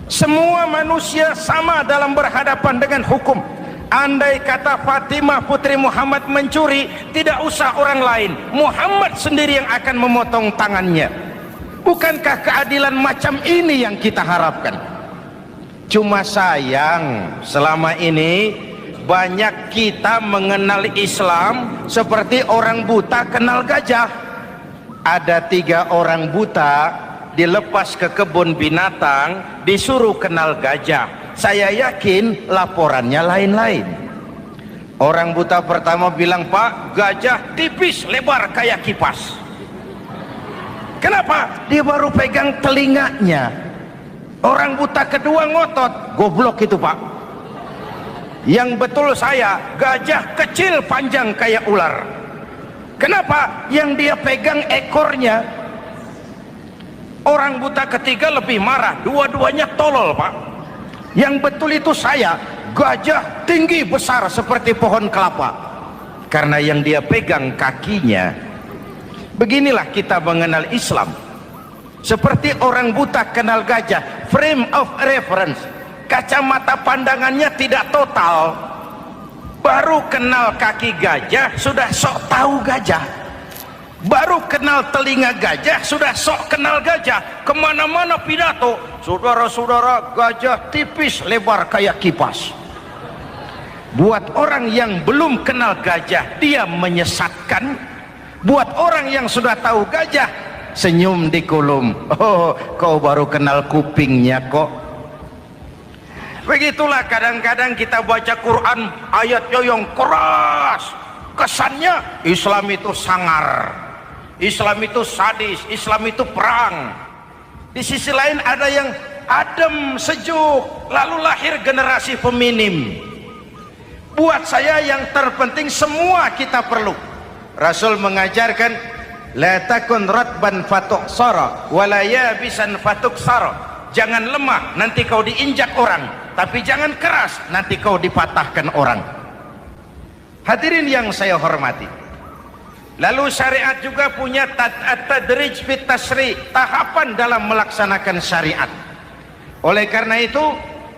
Semua manusia sama dalam berhadapan dengan hukum. Andai kata Fatimah putri Muhammad mencuri, tidak usah orang lain, Muhammad sendiri yang akan memotong tangannya. Bukankah keadilan macam ini yang kita harapkan? Cuma sayang selama ini banyak kita mengenal Islam seperti orang buta kenal gajah. Ada 3 orang buta dilepas ke kebun binatang, disuruh kenal gajah. Saya yakin laporannya lain-lain. Orang buta pertama bilang, "Pak, gajah tipis lebar kayak kipas." Kenapa? Dia baru pegang telinganya. Orang buta kedua ngotot, "Goblok itu Pak. Yang betul saya, gajah kecil panjang kayak ular." Kenapa? Yang dia pegang ekornya. Orang buta ketiga lebih marah, dua-duanya tolol Pak. Yang betul itu saya, gajah tinggi besar seperti pohon kelapa. Karena yang dia pegang kakinya. Beginilah kita mengenal Islam. Seperti orang buta kenal gajah, frame of reference, kacamata pandangannya tidak total. Baru kenal kaki gajah sudah sok tahu gajah. Baru kenal telinga gajah sudah sok kenal gajah. Kemana-mana pidato, saudara-saudara, gajah tipis lebar kayak kipas. Buat orang yang belum kenal gajah, dia menyesatkan. Buat orang yang sudah tahu gajah, senyum di kulum. Oh, kau baru kenal kupingnya kok. Begitulah kadang-kadang kita baca Quran, ayatnya yang keras, kesannya Islam itu sangar, Islam itu sadis, Islam itu perang. Di sisi lain ada yang adem, sejuk, lalu lahir generasi feminim. Buat saya yang terpenting semua kita perlu. Rasul mengajarkan, la takun ratban fatuksara wala yabisan fatuksara. Jangan lemah, nanti kau diinjak orang, tapi jangan keras, nanti kau dipatahkan orang. Hadirin yang saya hormati, lalu syariat juga punya at-tadrij fit tasri', tahapan dalam melaksanakan syariat. Oleh karena itu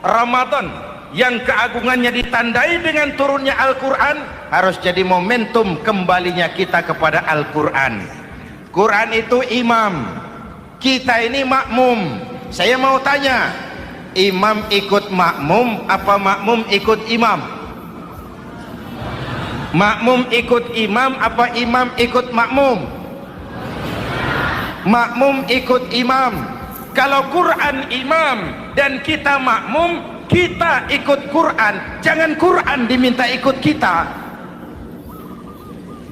Ramadan yang keagungannya ditandai dengan turunnya Al-Quran harus jadi momentum kembalinya kita kepada Al-Quran. Quran itu imam, kita ini makmum. Saya mau tanya, imam ikut makmum apa makmum ikut imam? Makmum ikut imam apa imam ikut makmum? Makmum ikut imam. Kalau Quran imam dan kita makmum, kita ikut Quran, jangan Quran diminta ikut kita.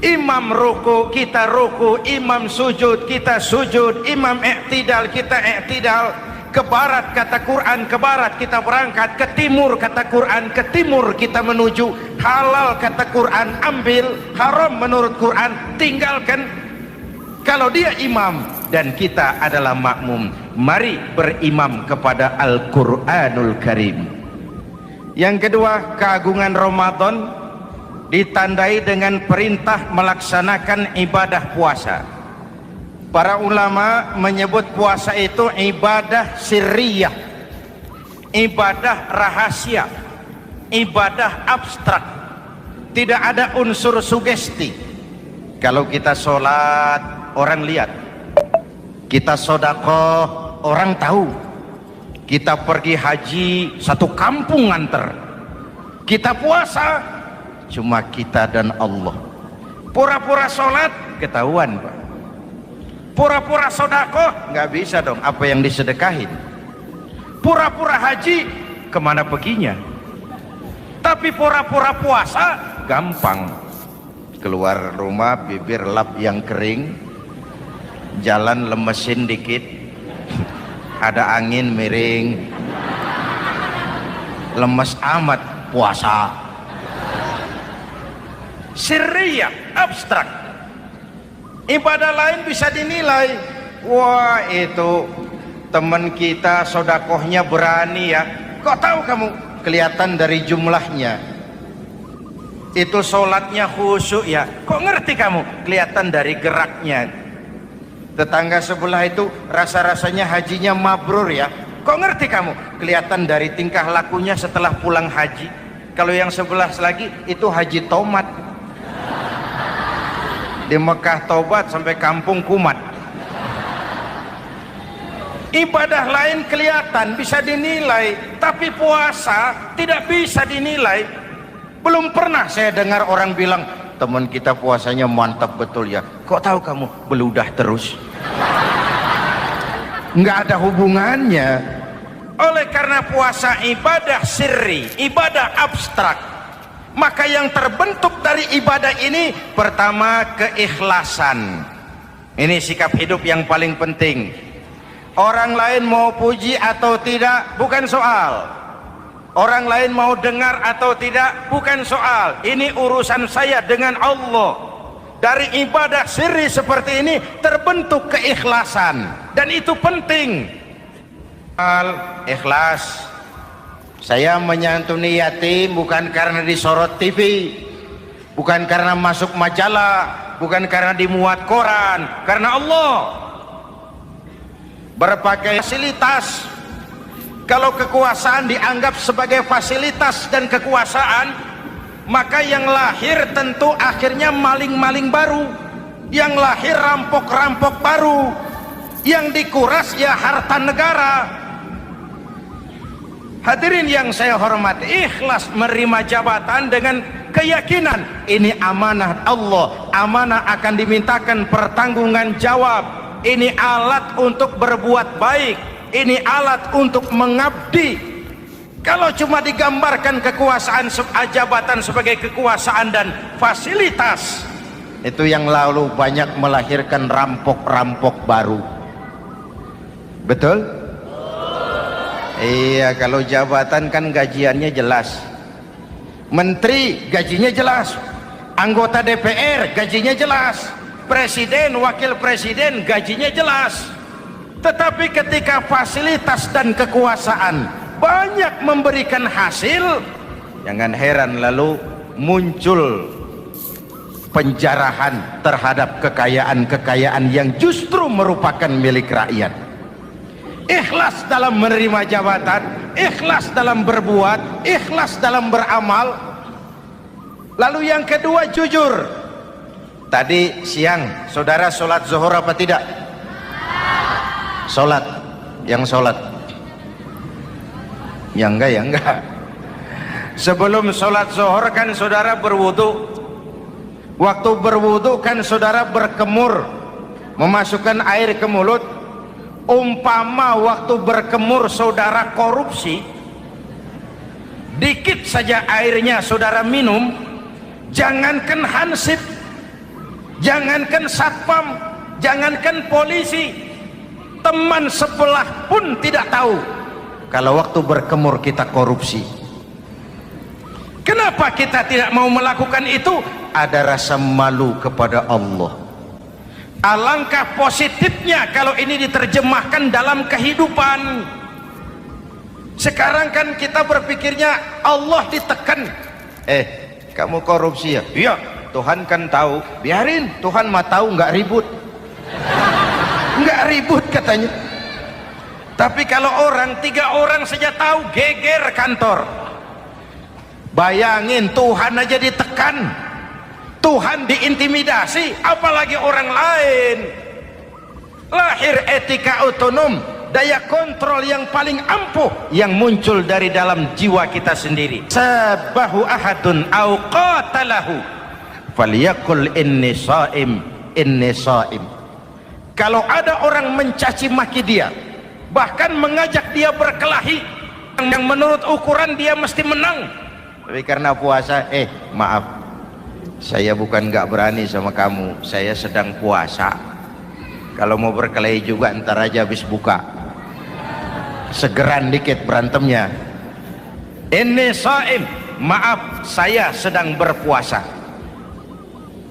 Imam ruku, kita ruku. Imam sujud, kita sujud. Imam i'tidal, kita i'tidal. Ke barat kata Quran, ke barat kita berangkat. Ke timur kata Quran, ke timur kita menuju. Halal kata Quran, ambil. Haram menurut Quran, tinggalkan. Kalau dia imam dan kita adalah makmum, mari berimam kepada Al-Quranul Karim. Yang kedua, keagungan Ramadan ditandai dengan perintah melaksanakan ibadah puasa. Para ulama menyebut puasa itu ibadah sirriyah, ibadah rahasia, ibadah abstrak, tidak ada unsur sugesti. Kalau kita sholat, orang lihat. Kita sedekah, orang tahu. Kita pergi haji, satu kampung nganter. Kita puasa, cuma kita dan Allah. Pura-pura sholat ketahuan, Pak. Pura-pura sedekah nggak bisa dong, apa yang disedekahin. Pura-pura haji kemana perginya? Tapi pura-pura puasa gampang. Keluar rumah bibir lap yang kering, jalan lemesin dikit, ada angin miring, lemes amat puasa. Sirriyah, abstrak. Ibadah lain bisa dinilai, wah itu teman kita sodakohnya berani ya. Kok tahu kamu? Kelihatan dari jumlahnya. Itu sholatnya khusyuk ya. Kok ngerti kamu? Kelihatan dari geraknya. Tetangga sebelah itu rasa-rasanya hajinya mabrur ya. Kok ngerti kamu? Kelihatan dari tingkah lakunya setelah pulang haji. Kalau yang sebelah lagi itu haji tomat. Di Mekah tobat sampai kampung kumat. Ibadah lain kelihatan bisa dinilai, tapi puasa tidak bisa dinilai. Belum pernah saya dengar orang bilang, teman kita puasanya mantap betul ya. Kok tahu kamu? Beludah terus. Nggak ada hubungannya. Oleh karena puasa ibadah sirri, ibadah abstrak, maka yang terbentuk dari ibadah ini pertama keikhlasan. Ini sikap hidup yang paling penting. Orang lain mau puji atau tidak bukan soal. Orang lain mau dengar atau tidak bukan soal. Ini urusan saya dengan Allah. Dari ibadah sirri seperti ini terbentuk keikhlasan, dan itu penting. Ikhlas. Saya menyantuni yatim bukan karena disorot TV, bukan karena masuk majalah, bukan karena dimuat koran, karena Allah. Berbagai fasilitas. Kalau kekuasaan dianggap sebagai fasilitas dan kekuasaan, maka yang lahir tentu akhirnya maling-maling baru, yang lahir rampok-rampok baru, yang dikuras ya harta negara. Hadirin yang saya hormati, ikhlas menerima jabatan dengan keyakinan ini amanah Allah, amanah akan dimintakan pertanggungan jawab, ini alat untuk berbuat baik, ini alat untuk mengabdi. Kalau cuma digambarkan kekuasaan jabatan sebagai kekuasaan dan fasilitas, itu yang lalu banyak melahirkan rampok-rampok baru. Betul? Iya, kalau jabatan kan gajiannya jelas, menteri gajinya jelas, anggota DPR gajinya jelas, presiden, wakil presiden gajinya jelas. Tetapi ketika fasilitas dan kekuasaan banyak memberikan hasil, jangan heran lalu muncul penjarahan terhadap kekayaan-kekayaan yang justru merupakan milik rakyat. Ikhlas dalam menerima jabatan, ikhlas dalam berbuat, ikhlas dalam beramal. Lalu yang kedua, jujur. Tadi siang saudara sholat zuhur apa tidak? Sholat. Yang sholat? Ya enggak. Sebelum sholat zuhur kan saudara berwudu. Waktu berwudu kan saudara berkemur, memasukkan air ke mulut. Umpama waktu berkemur saudara korupsi, dikit saja airnya saudara minum, jangankan hansip, jangankan satpam, jangankan polisi, teman sebelah pun tidak tahu kalau waktu berkemur kita korupsi. Kenapa kita tidak mau melakukan itu? Ada rasa malu kepada Allah. Alangkah positifnya kalau ini diterjemahkan dalam kehidupan. Sekarang kan kita berpikirnya Allah ditekan. Kamu korupsi ya? Iya, Tuhan kan tahu. Biarin, Tuhan mah tahu, nggak ribut. Nggak ribut katanya. Tapi kalau 3 orang saja tahu, geger kantor. Bayangin, Tuhan aja ditekan, Tuhan diintimidasi, apalagi orang lain. Lahir etika otonom, daya kontrol yang paling ampuh yang muncul dari dalam jiwa kita sendiri. Sabahu ahadun au qatalahu falyaqul inni shaim, inni shaim. Kalau ada orang mencaci maki dia, bahkan mengajak dia berkelahi yang menurut ukuran dia mesti menang, tapi karena puasa, maaf, saya bukan nggak berani sama kamu, saya sedang puasa. Kalau mau berkelahi juga ntar aja habis buka, segeran dikit berantemnya. Ini shaim, maaf saya sedang berpuasa.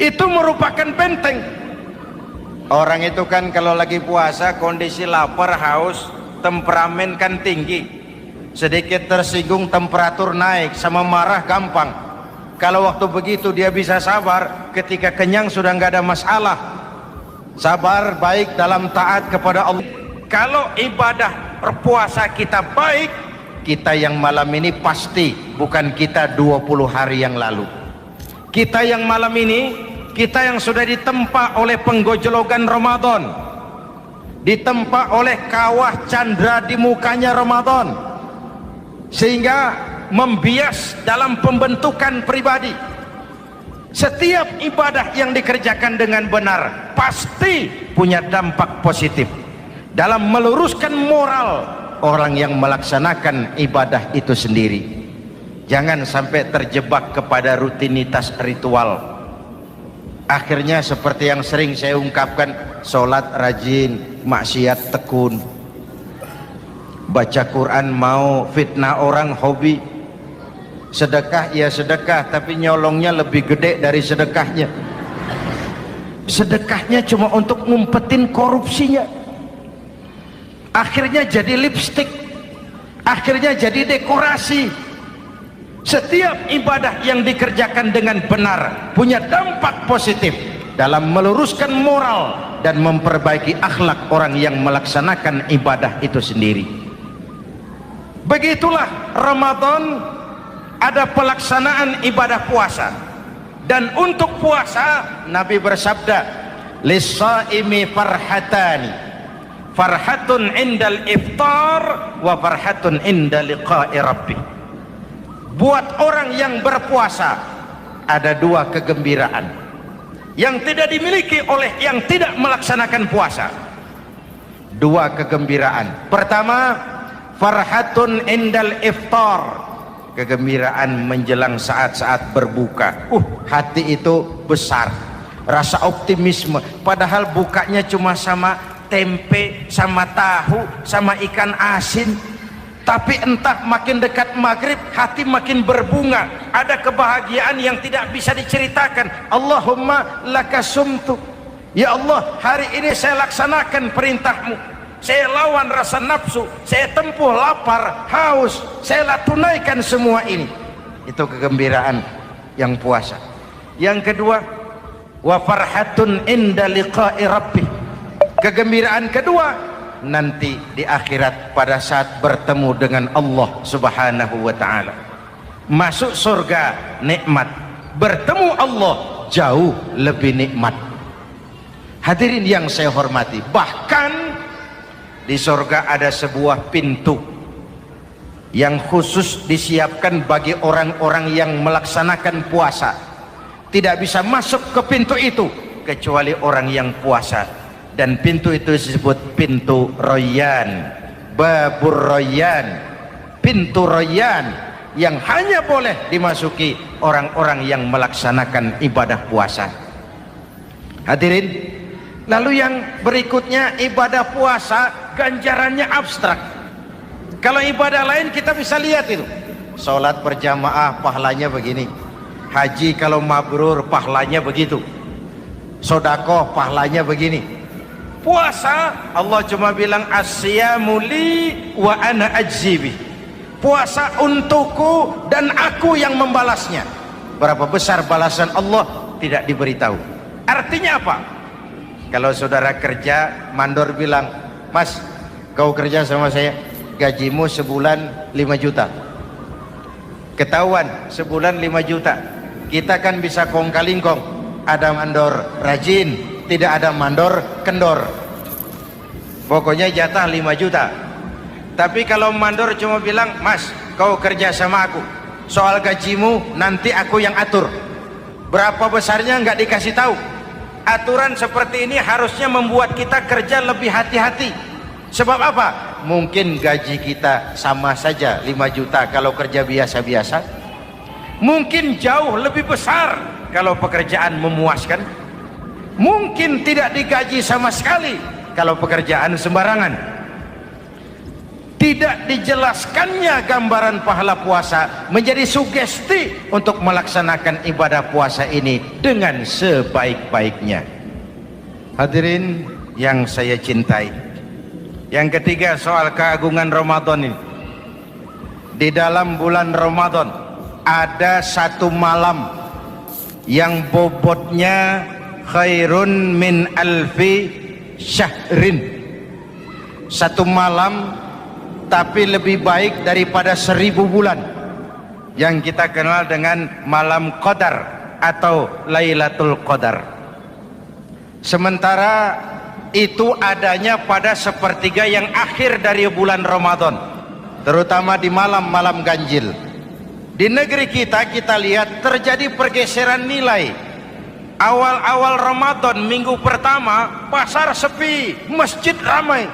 Itu merupakan benteng. Orang itu kan kalau lagi puasa kondisi lapar, haus, temperamen kan tinggi, sedikit tersinggung temperatur naik, sama marah gampang. Kalau waktu begitu dia bisa sabar, ketika kenyang sudah nggak ada masalah. Sabar baik dalam taat kepada Allah. Kalau ibadah berpuasa kita baik, kita yang malam ini pasti bukan kita 20 hari yang lalu. Kita yang malam ini, kita yang sudah ditempa oleh penggojologan Ramadan, ditempa oleh kawah candra di mukanya Ramadan, sehingga membias dalam pembentukan pribadi. Setiap ibadah yang dikerjakan dengan benar pasti punya dampak positif dalam meluruskan moral orang yang melaksanakan ibadah itu sendiri. Jangan sampai terjebak kepada rutinitas ritual. Akhirnya seperti yang sering saya ungkapkan, sholat rajin, maksiat tekun, baca Quran mau, fitnah orang hobi, sedekah ya sedekah, tapi nyolongnya lebih gede dari sedekahnya. Sedekahnya cuma untuk ngumpetin korupsinya. Akhirnya jadi lipstik, akhirnya jadi dekorasi. Setiap ibadah yang dikerjakan dengan benar punya dampak positif dalam meluruskan moral dan memperbaiki akhlak orang yang melaksanakan ibadah itu sendiri. Begitulah Ramadan ada pelaksanaan ibadah puasa. Dan untuk puasa Nabi bersabda, lis-shaimi farhatani, farhatun indal iftar wa farhatun inda liqa'i rabbih. Buat orang yang berpuasa ada dua kegembiraan yang tidak dimiliki oleh yang tidak melaksanakan puasa. Dua kegembiraan. Pertama, farhatun indal iftar, kegembiraan menjelang saat-saat berbuka. Hati itu besar, rasa optimisme, padahal bukanya cuma sama tempe, sama tahu, sama ikan asin. Tapi entah makin dekat maghrib hati makin berbunga, ada kebahagiaan yang tidak bisa diceritakan. Allahumma lakasumtu, ya Allah hari ini saya laksanakan perintahmu, saya lawan rasa nafsu, saya tempuh lapar, haus, saya tunaikan semua ini. Itu kegembiraan yang puasa. Yang kedua, wa farhatun inda liqa'i rabbih, kegembiraan kedua nanti di akhirat pada saat bertemu dengan Allah Subhanahu wa ta'ala. Masuk surga nikmat, bertemu Allah jauh lebih nikmat. Hadirin yang saya hormati, bahkan di surga ada sebuah pintu yang khusus disiapkan bagi orang-orang yang melaksanakan puasa. Tidak bisa masuk ke pintu itu kecuali orang yang puasa. Dan pintu itu disebut pintu Rayyan, Babur Rayyan, pintu Rayyan, yang hanya boleh dimasuki orang-orang yang melaksanakan ibadah puasa. Hadirin, lalu yang berikutnya ibadah puasa ganjarannya abstrak. Kalau ibadah lain kita bisa lihat itu, sholat berjamaah pahalanya begini, haji kalau mabrur pahalanya begitu, sedekah pahalanya begini. Puasa Allah cuma bilang as-siyamu li wa ana ajzibi, puasa untukku dan aku yang membalasnya. Berapa besar balasan Allah tidak diberitahu. Artinya apa? Kalau saudara kerja, mandor bilang, mas kau kerja sama saya, gajimu sebulan 5 juta, ketahuan sebulan 5 juta, kita kan bisa kong kaling kong, ada mandor rajin, tidak ada mandor kendor, pokoknya jatah 5 juta. Tapi kalau mandor cuma bilang, mas kau kerja sama aku, soal gajimu nanti aku yang atur, berapa besarnya nggak dikasih tahu. Aturan seperti ini harusnya membuat kita kerja lebih hati-hati. Sebab apa? Mungkin gaji kita sama saja 5 juta kalau kerja biasa-biasa, mungkin jauh lebih besar kalau pekerjaan memuaskan, mungkin tidak digaji sama sekali kalau pekerjaan sembarangan. Tidak dijelaskannya gambaran pahala puasa menjadi sugesti untuk melaksanakan ibadah puasa ini dengan sebaik-baiknya. Hadirin yang saya cintai, yang ketiga soal keagungan Ramadan ini. Di dalam bulan Ramadan ada satu malam yang bobotnya khairun min alfi syahrin, satu malam tapi lebih baik daripada 1000 bulan, yang kita kenal dengan malam Qadar atau Lailatul Qadar. Sementara itu adanya pada sepertiga yang akhir dari bulan Ramadan, terutama di malam-malam ganjil. Di negeri kita lihat terjadi pergeseran nilai. Awal-awal Ramadan minggu pertama pasar sepi, masjid ramai,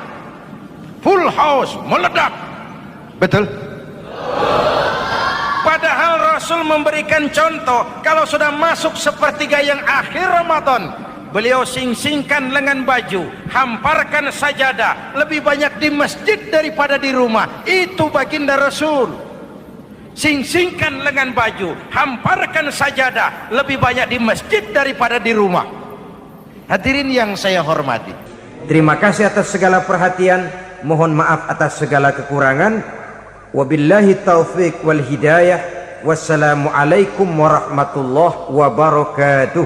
full house, meledak. Betul? Padahal Rasul memberikan contoh, kalau sudah masuk sepertiga yang akhir Ramadan, beliau sing-singkan lengan baju, hamparkan sajadah, lebih banyak di masjid daripada di rumah. Itu baginda Rasul. Sing-singkan lengan baju, hamparkan sajadah, lebih banyak di masjid daripada di rumah. Hadirin yang saya hormati, terima kasih atas segala perhatian, mohon maaf atas segala kekurangan. Wabillahi taufiq wal hidayah. Wassalamualaikum warahmatullahi wabarakatuh.